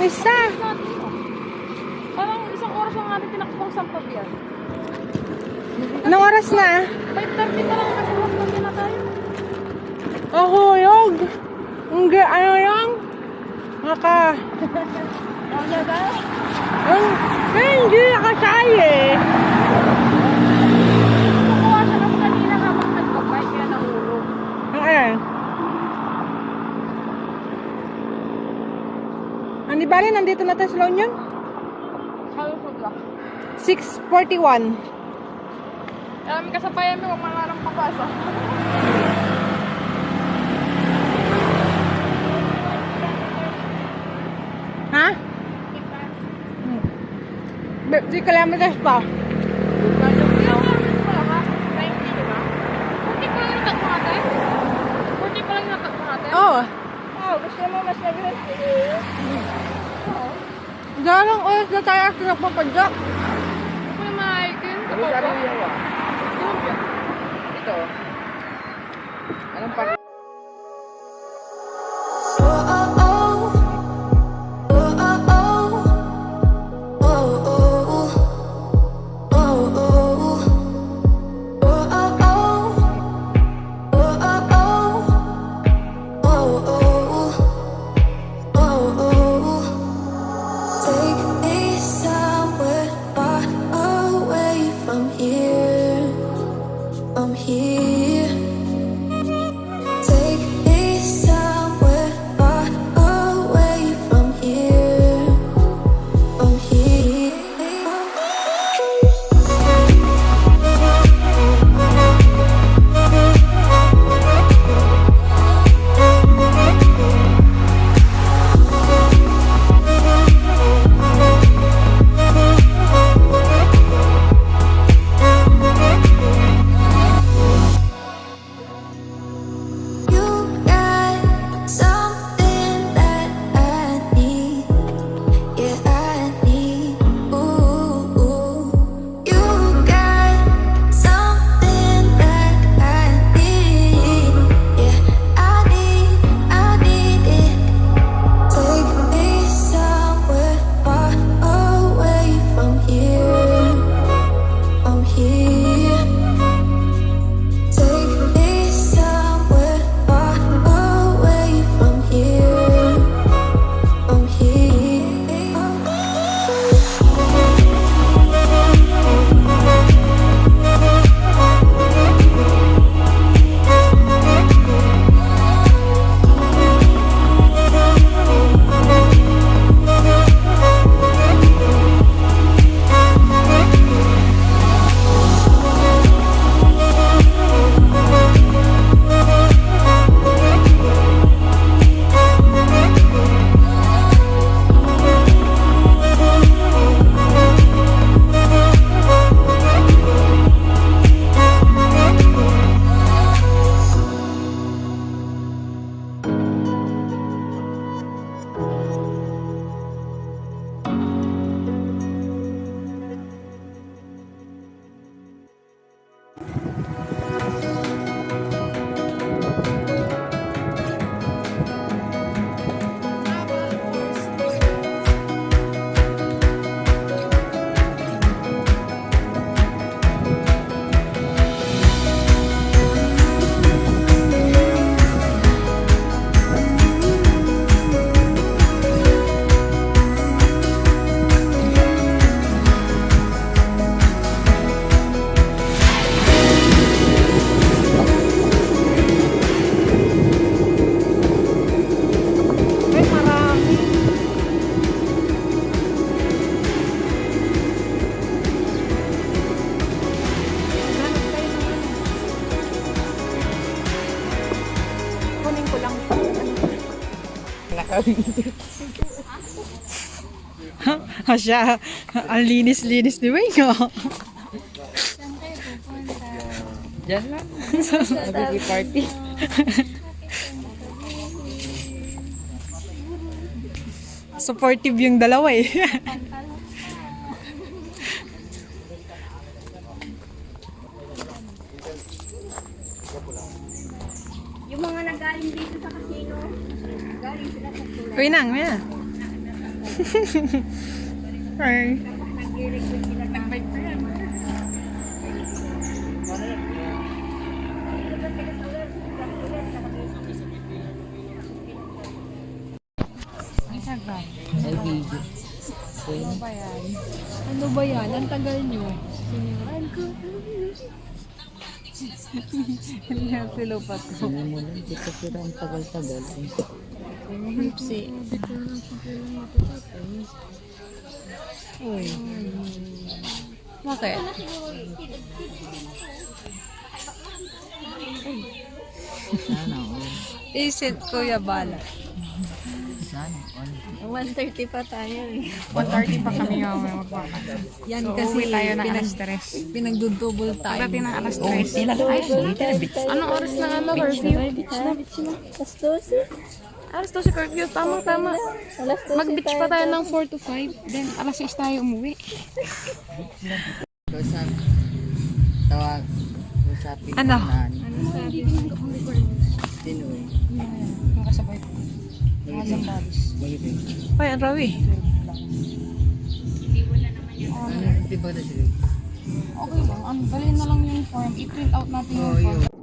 isa. Parang isang oras lang natin tinakbong sampag yan. Anong oras na? 5:30 pa lang kasi sampag na tayo. Huyog. Hindi, ano lang? Naka... Ano ba? Hindi nakasali. Nakuha siya ng kanina habang nagpag-bike kaya nahulog. Ayan. Hindi bali, nandito na tayo sa La-Union? Halusog lang. 6:41. Alam kasabayan mo, mangarang papasa. Ha? 3 kilometers pa. Oo. Gusto mo mas nag-rest? Darang oras na tayo ako nagpapadyak. Ako yung maikin. Ito. Anong pa? Siya, ang linis-linis ni Wing. Diyan lang. Mag-party. Supportive yung dalawa eh. Yung mga nagaling dito sa casino, galing sila sa tulay. Uy nang, may na. Ay. Ay, video. Ano ba yan? Ano ba yan? Ang tagal nyo. Sinimulan ko. Silo pa to. Sinimulan, di pa sila ang tagal-tagal. Hipsi. Uy. Bakit? Sana all. Isit Kuya Bala. Sana all. 1:30 pa tayo eh. 1:30 pa kami magpapa. Yan So, kasi uwi tayo ng alas 3. pinagdudouble time. Pagdating ng alas Oh, 3. tila daw. Anong oras na ano, curfew? Alas 12 curfew. Tama. Mag-beach pa tayo ng 4 to 5. Then, alas 6 tayo umuwi. Kausap. Tawag. Usapin ko Ano? na Sino eh? Nakasabay ko. Bakit eh? Ay, ang rawi. Ano? Di ba na sila? Okay lang. Dalhin na lang yung form. I-print out natin yung Oo, form. yun.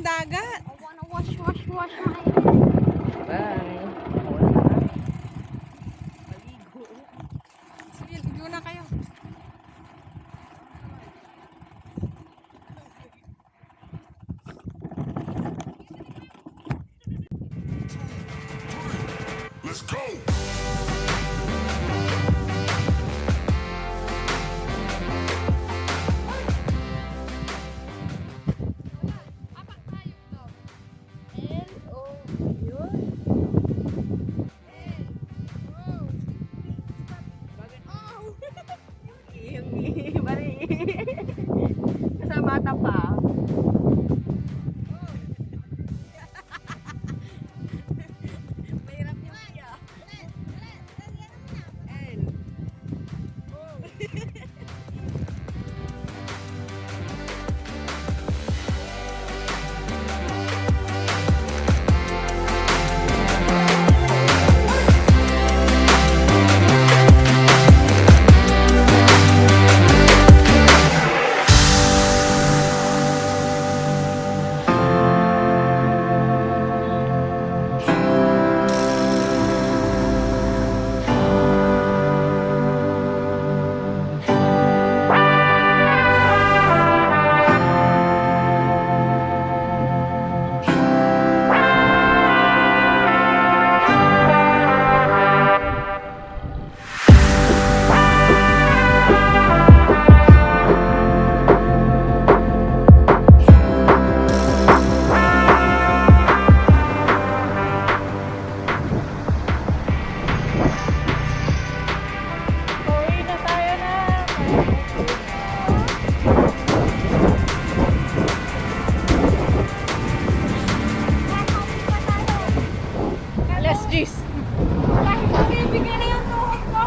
dagat. I wanna wash my Bye. Sige, ligo na kayo. Let's go! Sa bata pa. Mahirap yung iya. Jis. Kahit mabibigyan na yung tuhod ko.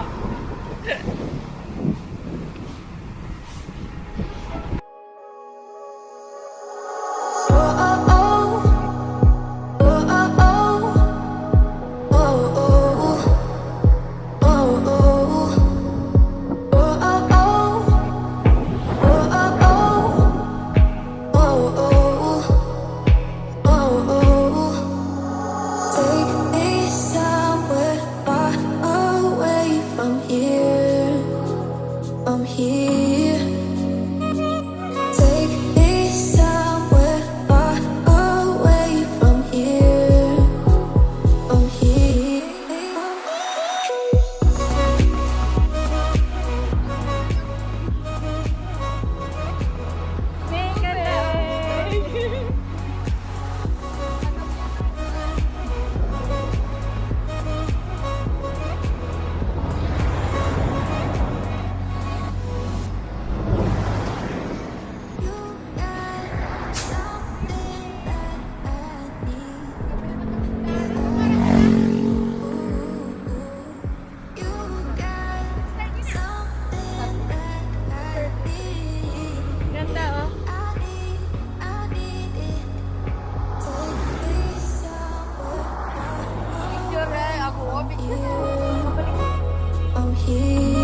Ganda oh. Picture eh. Ako oh, picture. I'm here.